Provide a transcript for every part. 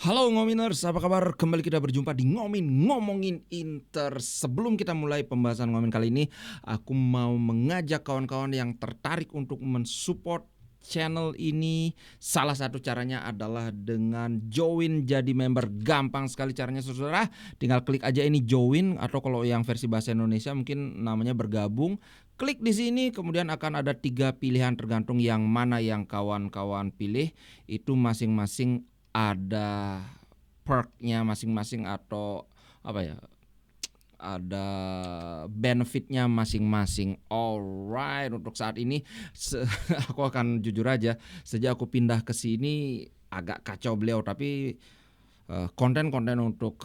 Halo Ngominers, apa kabar? Kembali kita berjumpa di Ngomongin Inter. Sebelum kita mulai pembahasan Ngomin kali ini, aku mau mengajak kawan-kawan yang tertarik untuk mensupport channel ini. Salah satu caranya adalah dengan join jadi member. Gampang sekali caranya saudara. Tinggal klik aja ini join, atau kalau yang versi bahasa Indonesia mungkin namanya bergabung. Klik di sini, kemudian akan ada 3 pilihan tergantung yang mana yang kawan-kawan pilih. Itu masing-masing ada perknya masing-masing, atau apa ya, ada benefitnya masing-masing. Alright, untuk saat ini aku akan jujur aja, sejak aku pindah ke sini agak kacau beliau, tapi konten-konten untuk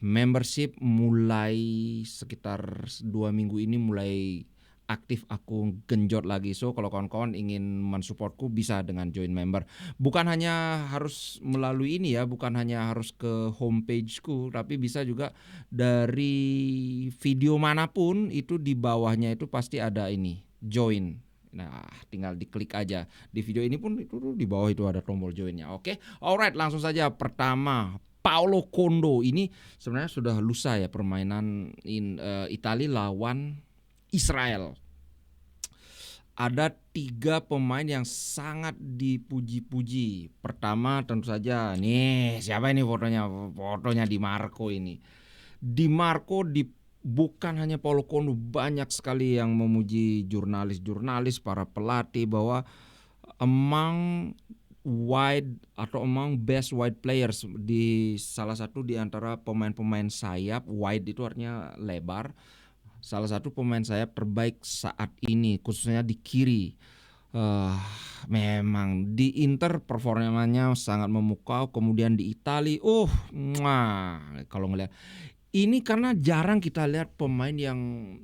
membership mulai sekitar 2 minggu ini mulai aktif aku genjot lagi. So kalau kawan-kawan ingin mensupportku bisa dengan join member. Bukan hanya harus melalui ini ya, bukan hanya harus ke homepageku, tapi bisa juga dari video manapun. Itu di bawahnya itu pasti ada ini, join. Nah, tinggal diklik aja. Di video ini pun itu di bawah itu ada tombol joinnya. Oke, alright, langsung saja. Pertama, Paulo Condo. Ini sebenarnya sudah lusa ya, permainan Italia lawan Israel. Ada 3 pemain yang sangat dipuji-puji. Pertama tentu saja nih, siapa ini fotonya? Fotonya Di Marco ini. Di Marco bukan hanya Paulo Condo, banyak sekali yang memuji jurnalis-jurnalis, para pelatih, bahwa among best wide players, di salah satu di antara pemain-pemain sayap. Wide itu artinya lebar. Salah satu pemain sayap terbaik saat ini, khususnya di kiri. Memang di Inter performanya sangat memukau. Kemudian di Italia, kalau ngelihat ini, karena jarang kita lihat pemain yang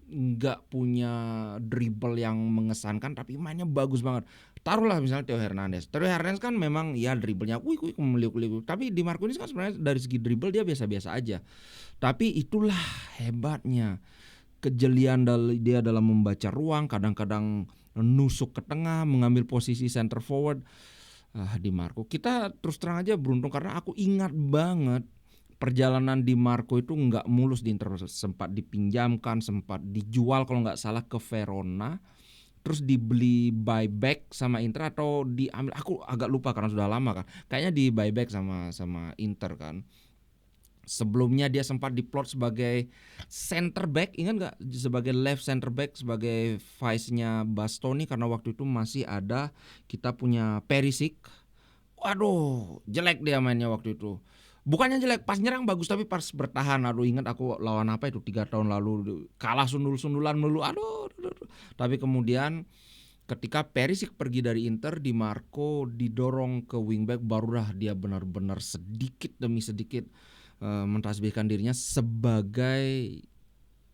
nggak punya dribble yang mengesankan, tapi mainnya bagus banget. Taruhlah misalnya Theo Hernandez. Theo Hernandez kan memang ya dribblenya meliuk-liuk. Tapi Di Marco ini kan sebenarnya dari segi dribble dia biasa-biasa aja. Tapi itulah hebatnya, kejelian dia dalam membaca ruang, kadang-kadang nusuk ke tengah, mengambil posisi center forward. Di Marco, kita terus terang aja beruntung, karena aku ingat banget perjalanan Di Marco itu nggak mulus di Inter. Sempat dipinjamkan, sempat dijual kalau nggak salah ke Verona, terus dibeli buyback sama Inter atau diambil, aku agak lupa karena sudah lama kan. Kayaknya di buyback sama Inter kan. Sebelumnya dia sempat diplot sebagai center back, ingat nggak? Sebagai left center back, sebagai vice-nya Bastoni, karena waktu itu masih ada kita punya Perisic. Waduh, jelek dia mainnya waktu itu. Bukannya jelek, pas nyerang bagus, tapi pas bertahan, aduh, ingat aku lawan apa itu 3 tahun lalu, kalah sundul-sundulan melulu. Aduh. Tapi kemudian ketika Perisic pergi dari Inter, Di Marco didorong ke wingback, barulah dia benar-benar sedikit demi sedikit mentasbihkan dirinya sebagai,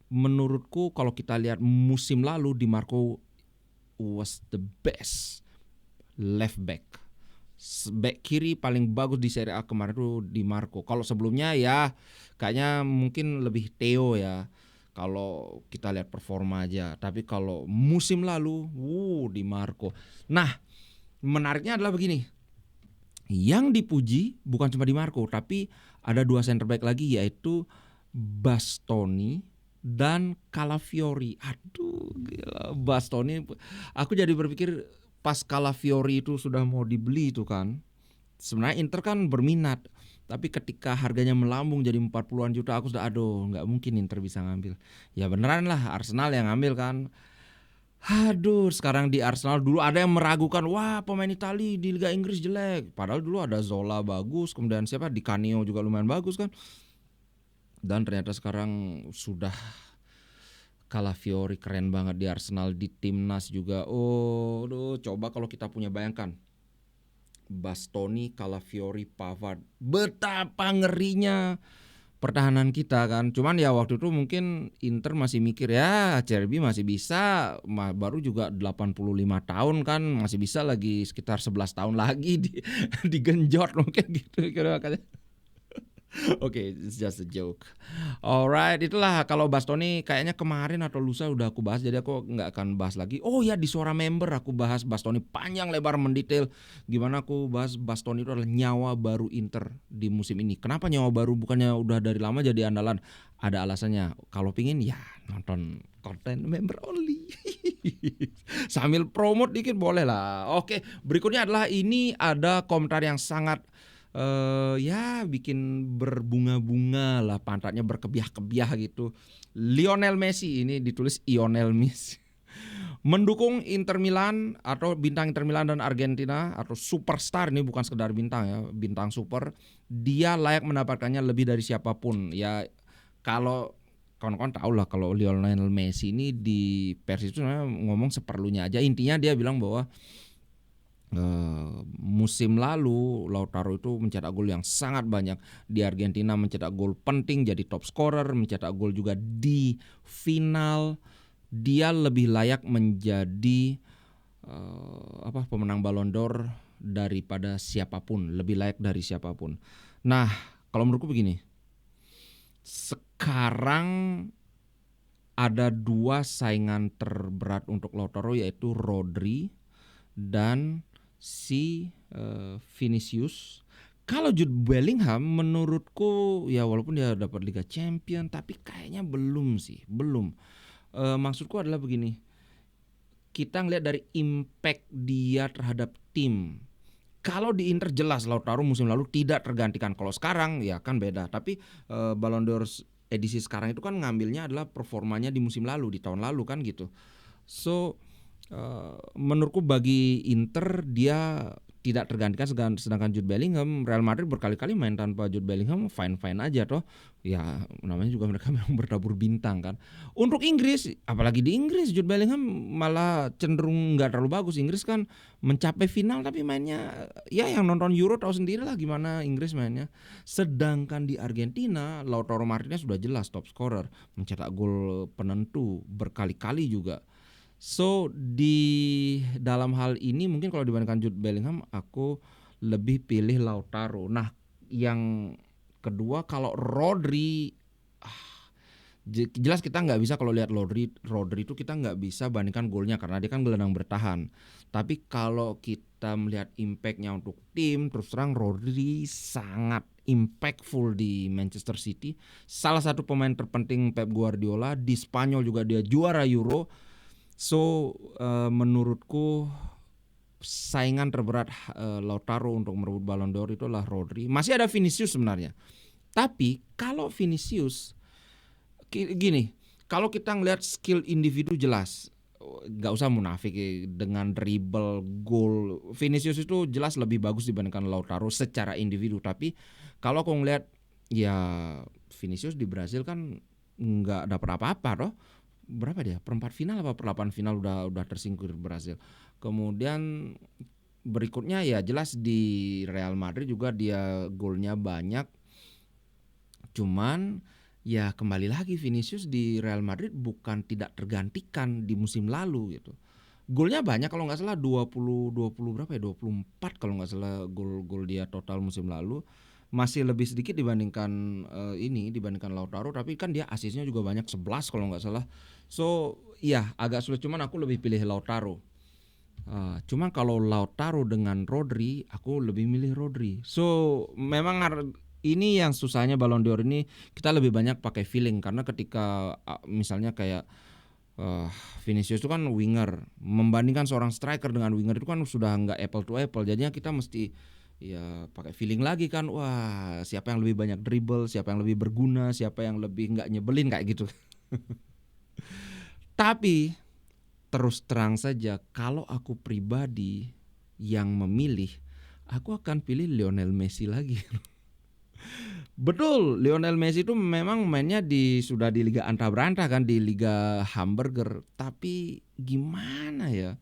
menurutku kalau kita lihat musim lalu, Di Marco was the best left back. Back kiri paling bagus di Serie A kemarin itu Di Marco. Kalau sebelumnya ya kayaknya mungkin lebih Theo ya, kalau kita lihat performa aja. Tapi kalau musim lalu, Di Marco. Nah, menariknya adalah begini. Yang dipuji bukan cuma Di Marco, tapi ada 2 center back lagi, yaitu Bastoni dan Calafiori. Aduh, gila, Bastoni. Aku jadi berpikir pas Calafiori itu sudah mau dibeli itu kan, sebenarnya Inter kan berminat, tapi ketika harganya melambung jadi 40-an juta, aku sudah nggak mungkin Inter bisa ngambil. Ya beneran lah, Arsenal yang ngambil kan. Aduh, sekarang di Arsenal, dulu ada yang meragukan, wah pemain Itali di Liga Inggris jelek. Padahal dulu ada Zola bagus, kemudian siapa, Di Canio juga lumayan bagus kan. Dan ternyata sekarang sudah Calafiori keren banget di Arsenal, di timnas juga. Coba kalau kita punya, bayangkan Bastoni, Calafiori, Pavard, betapa ngerinya pertahanan kita kan. Cuman ya waktu itu mungkin Inter masih mikir ya Cherby masih bisa, baru juga 85 tahun kan, masih bisa lagi sekitar 11 tahun lagi digenjot mungkin gitu kira-kira. Oke, it's just a joke. Alright, itulah kalau Bastoni kayaknya kemarin atau lusa udah aku bahas, jadi aku nggak akan bahas lagi. Oh ya, di Suara Member aku bahas Bastoni panjang lebar mendetail gimana aku bahas Bastoni itu adalah nyawa baru Inter di musim ini. Kenapa nyawa baru, bukannya udah dari lama jadi andalan? Ada alasannya. Kalau pingin ya nonton konten member only. Sambil promote dikit boleh lah. Oke, berikutnya adalah ini ada komentar yang sangat ya bikin berbunga-bunga lah, pantatnya berkebiah-kebiah gitu. Lionel Messi, ini ditulis Ionel Messi. Mendukung Inter Milan atau bintang Inter Milan dan Argentina atau superstar, ini bukan sekedar bintang ya, bintang super. Dia layak mendapatkannya lebih dari siapapun. Ya kalau kawan-kawan tahu lah kalau Lionel Messi ini di pers itu ngomong seperlunya aja. Intinya dia bilang bahwa musim lalu Lautaro itu mencetak gol yang sangat banyak di Argentina, mencetak gol penting, jadi top scorer, mencetak gol juga di final. Dia lebih layak menjadi pemenang Ballon d'Or daripada siapapun, lebih layak dari siapapun. Nah, kalau menurutku begini, sekarang ada dua saingan terberat untuk Lautaro, yaitu Rodri dan si Vinicius. Kalau Jude Bellingham menurutku ya walaupun dia dapat Liga Champion tapi kayaknya belum sih, belum. Maksudku adalah begini, kita ngelihat dari impact dia terhadap tim. Kalau di Inter jelas Lautaro musim lalu tidak tergantikan. Kalau sekarang ya kan beda. Tapi Ballon d'Or edisi sekarang itu kan ngambilnya adalah performanya di musim lalu, di tahun lalu kan gitu. So menurutku bagi Inter dia tidak tergantikan, sedangkan Jude Bellingham, Real Madrid berkali-kali main tanpa Jude Bellingham fine-fine aja toh. Ya namanya juga mereka memang bertabur bintang kan. Untuk Inggris, apalagi di Inggris Jude Bellingham malah cenderung nggak terlalu bagus. Inggris kan mencapai final tapi mainnya ya yang nonton Euro tahu sendiri lah gimana Inggris mainnya. Sedangkan di Argentina Lautaro Martinez sudah jelas top scorer, mencetak gol penentu berkali-kali juga. So di dalam hal ini mungkin kalau dibandingkan Jude Bellingham aku lebih pilih Lautaro. Nah yang kedua kalau Rodri, jelas kita nggak bisa kalau lihat Rodri itu kita nggak bisa bandingkan golnya karena dia kan gelandang bertahan. Tapi kalau kita melihat impactnya untuk tim, terus terang Rodri sangat impactful di Manchester City. Salah satu pemain terpenting Pep Guardiola, di Spanyol juga dia juara Euro. So menurutku saingan terberat Lautaro untuk merebut Ballon d'Or itulah Rodri. Masih ada Vinicius sebenarnya. Tapi kalau Vinicius gini, kalau kita ngelihat skill individu jelas nggak usah munafik dengan dribble, gol. Vinicius itu jelas lebih bagus dibandingkan Lautaro secara individu. Tapi kalau aku ngelihat ya Vinicius di Brasil kan nggak dapat apa-apa toh. Berapa dia? Perempat final apa perlapan final udah tersingkir Brasil. Kemudian berikutnya ya jelas di Real Madrid juga dia golnya banyak. Cuman ya kembali lagi Vinicius di Real Madrid bukan tidak tergantikan di musim lalu gitu. Golnya banyak kalau nggak salah 20 berapa ya? 24 kalau nggak salah gol dia total musim lalu. Masih lebih sedikit dibandingkan dibandingkan Lautaro, tapi kan dia asisnya juga banyak 11 kalau nggak salah. So iya agak sulit, cuman aku lebih pilih Lautaro. Cuman kalau Lautaro dengan Rodri, aku lebih milih Rodri. So memang ini yang susahnya Ballon d'Or ini, kita lebih banyak pakai feeling karena ketika misalnya kayak Vinicius itu kan winger, membandingkan seorang striker dengan winger itu kan sudah nggak apple to apple. Jadinya kita mesti ya pakai feeling lagi kan, wah siapa yang lebih banyak dribble, siapa yang lebih berguna, siapa yang lebih nggak nyebelin kayak gitu. Tapi terus terang saja kalau aku pribadi yang memilih, aku akan pilih Lionel Messi lagi. Betul, Lionel Messi itu memang mainnya sudah di Liga Anta Berantah kan, di Liga Hamburger. Tapi gimana ya?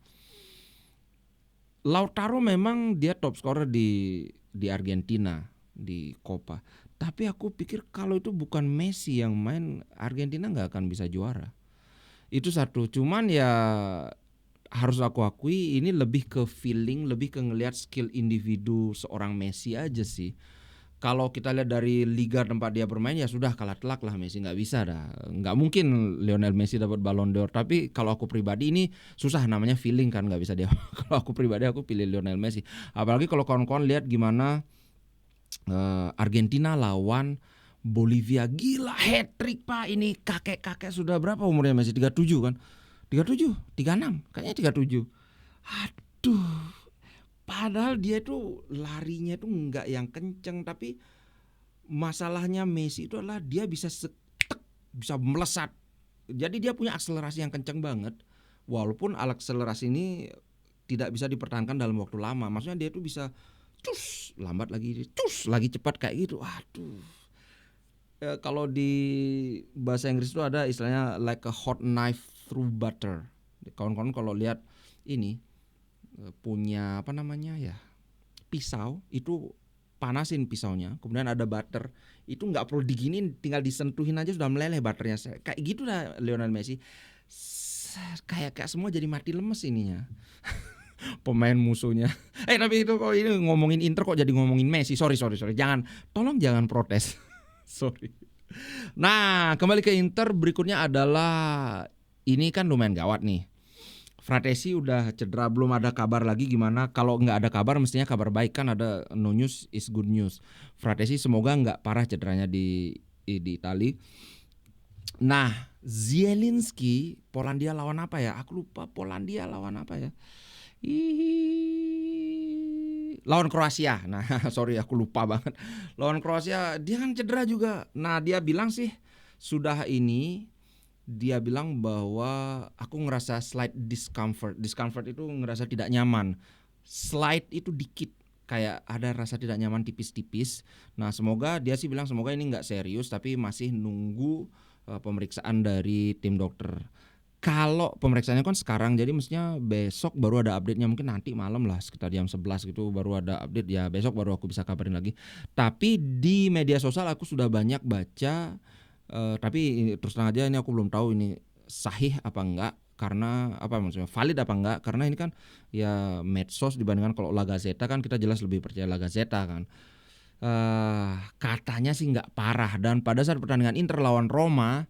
Lautaro memang dia top scorer di Argentina di Copa. Tapi aku pikir kalau itu bukan Messi yang main, Argentina nggak akan bisa juara. Itu satu. Cuman ya harus aku akui ini lebih ke feeling, lebih ke ngelihat skill individu seorang Messi aja sih. Kalau kita lihat dari liga tempat dia bermain ya sudah kalah telak lah Messi, nggak bisa dah. Nggak mungkin Lionel Messi dapat Ballon d'Or. Tapi kalau aku pribadi ini susah, namanya feeling kan, nggak bisa dia. Kalau aku pribadi aku pilih Lionel Messi. Apalagi kalau kawan-kawan lihat gimana Argentina lawan Bolivia, gila hat-trick Pak. Ini kakek-kakek sudah berapa umurnya Messi? 37 kan? 37, 36, kayaknya 37. Aduh. Padahal dia tuh larinya tuh nggak yang kenceng, tapi masalahnya Messi itu adalah dia bisa bisa melesat. Jadi dia punya akselerasi yang kenceng banget. Walaupun akselerasi ini tidak bisa dipertahankan dalam waktu lama. Maksudnya dia tuh bisa cus lambat lagi, cus lagi cepat kayak gitu. Aduh. Kalau di bahasa Inggris itu ada istilahnya like a hot knife through butter. Kawan-kawan kalau lihat ini punya apa namanya ya, pisau itu panasin pisaunya, kemudian ada butter, itu nggak perlu diginin, tinggal disentuhin aja sudah meleleh butternya. Kayak gitu lah Lionel Messi. Kayak semua jadi mati lemes ininya. Pemain musuhnya. Tapi itu kok ini ngomongin Inter kok jadi ngomongin Messi. Sorry. Tolong jangan protes. Sorry. Nah, kembali ke Inter, berikutnya adalah ini kan lumayan gawat nih. Fratesi udah cedera, belum ada kabar lagi gimana. Kalau nggak ada kabar mestinya kabar baik kan, ada no news is good news. Fratesi semoga nggak parah cederanya di Itali. Nah, Zielinski Polandia lawan apa ya? Aku lupa Polandia lawan apa ya. Lawan Kroasia. Nah, sorry aku lupa banget. Lawan Kroasia dia kan cedera juga. Nah, dia bilang sih sudah ini, dia bilang bahwa aku ngerasa slight discomfort. Discomfort itu ngerasa tidak nyaman. Slight itu dikit, kayak ada rasa tidak nyaman tipis-tipis. Nah, semoga dia sih bilang semoga ini nggak serius, tapi masih nunggu pemeriksaan dari tim dokter. Kalau pemeriksaannya kan sekarang, jadi mestinya besok baru ada update-nya, mungkin nanti malam lah sekitar jam 11 gitu baru ada update ya, besok baru aku bisa kabarin lagi. Tapi di media sosial aku sudah banyak baca, tapi terus terang aja ini aku belum tahu ini sahih apa enggak, karena apa maksudnya valid apa enggak, karena ini kan ya medsos dibandingkan kalau La Gazzetta kan kita jelas lebih percaya La Gazzetta kan. Katanya sih nggak parah, dan pada saat pertandingan Inter lawan Roma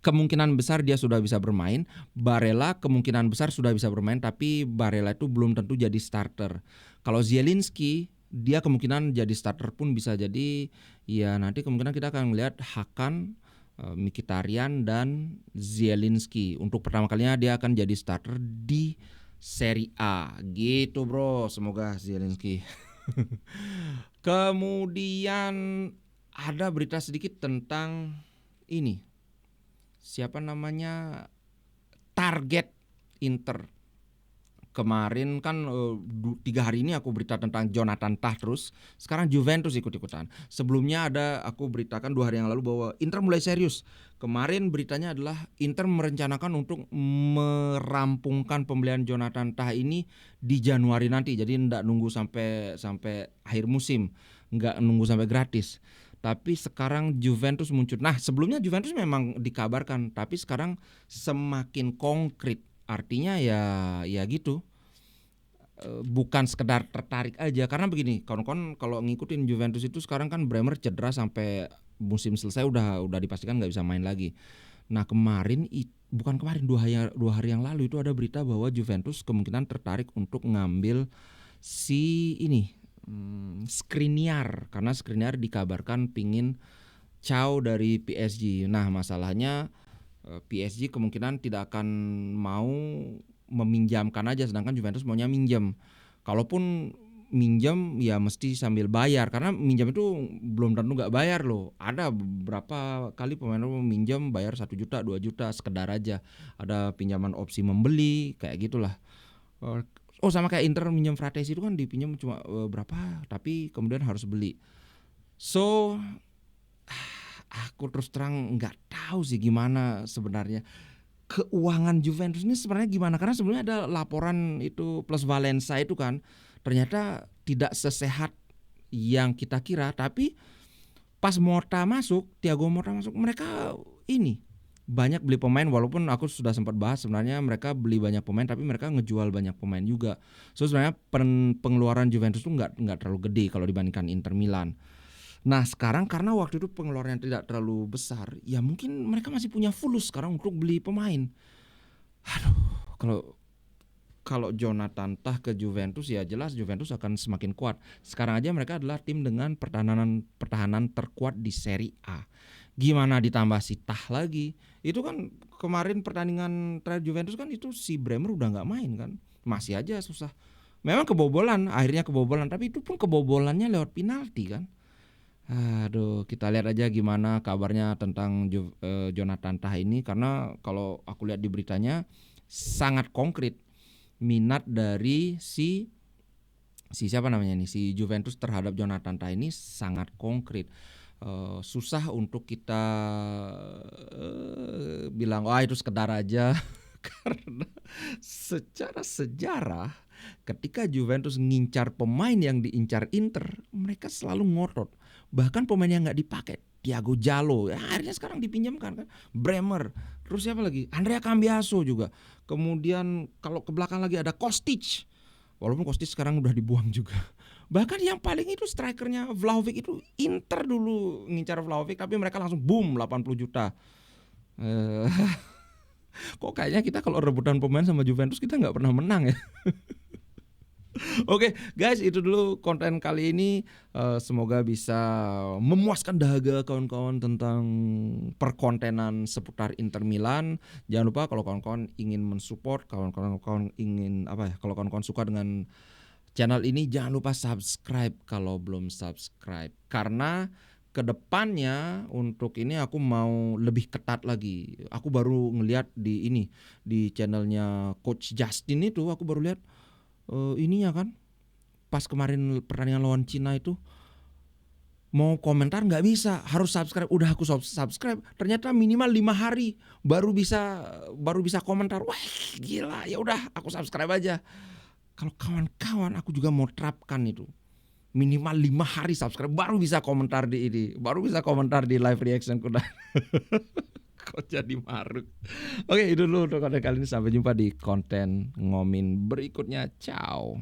kemungkinan besar dia sudah bisa bermain. Barella kemungkinan besar sudah bisa bermain, tapi Barella itu belum tentu jadi starter. Kalau Zielinski dia kemungkinan jadi starter pun bisa jadi. Ya nanti kemungkinan kita akan melihat Hakan, Mkhitaryan dan Zielinski. Untuk pertama kalinya dia akan jadi starter di Serie A. Gitu bro, semoga Zielinski. Kemudian ada berita sedikit tentang ini. Siapa namanya, target Inter. Kemarin kan 3 hari ini aku berita tentang Jonathan Tah terus. Sekarang Juventus ikut-ikutan. Sebelumnya ada aku beritakan 2 hari yang lalu bahwa Inter mulai serius. Kemarin beritanya adalah Inter merencanakan untuk merampungkan pembelian Jonathan Tah ini di Januari nanti. Jadi enggak nunggu sampai akhir musim, enggak nunggu sampai gratis. Tapi sekarang Juventus muncul. Nah, sebelumnya Juventus memang dikabarkan, tapi sekarang semakin konkret. Artinya ya gitu. Bukan sekedar tertarik aja. Karena begini, kawan-kawan kalau ngikutin Juventus itu sekarang kan Bremer cedera sampai musim selesai udah dipastikan nggak bisa main lagi. Nah, bukan kemarin 2 hari yang lalu itu ada berita bahwa Juventus kemungkinan tertarik untuk ngambil si ini Skriniar, karena Skriniar dikabarkan pingin caw dari PSG. Nah, masalahnya PSG kemungkinan tidak akan mau meminjamkan aja, sedangkan Juventus maunya minjem. Kalaupun minjem ya mesti sambil bayar, karena minjam itu belum tentu nggak bayar loh. Ada beberapa kali pemain minjem bayar 1 juta 2 juta sekedar aja. Ada pinjaman opsi membeli kayak gitulah. Sama kayak Inter minjem Fratesi itu kan dipinjam cuma berapa, tapi kemudian harus beli. So aku terus terang nggak tahu sih gimana sebenarnya keuangan Juventus ini sebenarnya gimana, karena sebelumnya ada laporan itu plus Valencia itu kan ternyata tidak sesehat yang kita kira. Tapi pas Thiago Motta masuk, mereka ini banyak beli pemain walaupun aku sudah sempat bahas sebenarnya mereka beli banyak pemain tapi mereka ngejual banyak pemain juga. So sebenarnya pengeluaran Juventus tuh nggak terlalu gede kalau dibandingkan Inter Milan. Nah sekarang karena waktu itu pengeluaran tidak terlalu besar, ya mungkin mereka masih punya fulus sekarang untuk beli pemain. Aduh, kalau kalau Jonathan Tah ke Juventus ya jelas Juventus akan semakin kuat. Sekarang aja mereka adalah tim dengan pertahanan terkuat di Serie A. Gimana ditambah si Tah lagi? Itu kan kemarin pertandingan terakhir Juventus kan itu si Bremer udah nggak main kan, masih aja susah. Memang kebobolan, akhirnya kebobolan, tapi itu pun kebobolannya lewat penalti kan. Aduh, kita lihat aja gimana kabarnya tentang Jonathan Tah ini karena kalau aku lihat di beritanya sangat konkret minat dari si siapa namanya nih si Juventus terhadap Jonathan Tah ini sangat konkret. Susah untuk kita bilang wah itu sekedar aja karena secara sejarah ketika Juventus ngincar pemain yang diincar Inter mereka selalu ngotot, bahkan pemain yang nggak dipakai Thiago Jallo ya, akhirnya sekarang dipinjamkan kan, Bremer, terus siapa lagi, Andrea Cambiaso juga, kemudian kalau ke belakang lagi ada Kostic, walaupun Kostic sekarang udah dibuang juga. Bahkan yang paling itu strikernya Vlahovic itu Inter dulu ngincar Vlahovic tapi mereka langsung boom 80 juta. Kok kayaknya kita kalau rebutan pemain sama Juventus kita nggak pernah menang ya. Oke guys, itu dulu konten kali ini. Semoga bisa memuaskan dahaga kawan-kawan tentang perkontenan seputar Inter Milan. Jangan lupa kalau kawan-kawan ingin mensupport, kawan-kawan ingin kalau kawan-kawan suka dengan channel ini, jangan lupa subscribe kalau belum subscribe. Karena kedepannya untuk ini aku mau lebih ketat lagi. Aku baru ngelihat di channelnya Coach Justin itu, aku baru lihat ininya kan. Pas kemarin pertandingan lawan Cina itu mau komentar nggak bisa, harus subscribe. Udah aku subscribe, ternyata minimal 5 hari baru bisa komentar. Wah gila, ya udah aku subscribe aja. Kalau kawan-kawan aku juga mau terapkan itu. Minimal 5 hari subscribe baru bisa komentar di ini, baru bisa komentar di live reaction kuda. Kok jadi maruk. Oke, itu dulu untuk konten kali ini, sampai jumpa di konten ngomin berikutnya. Ciao.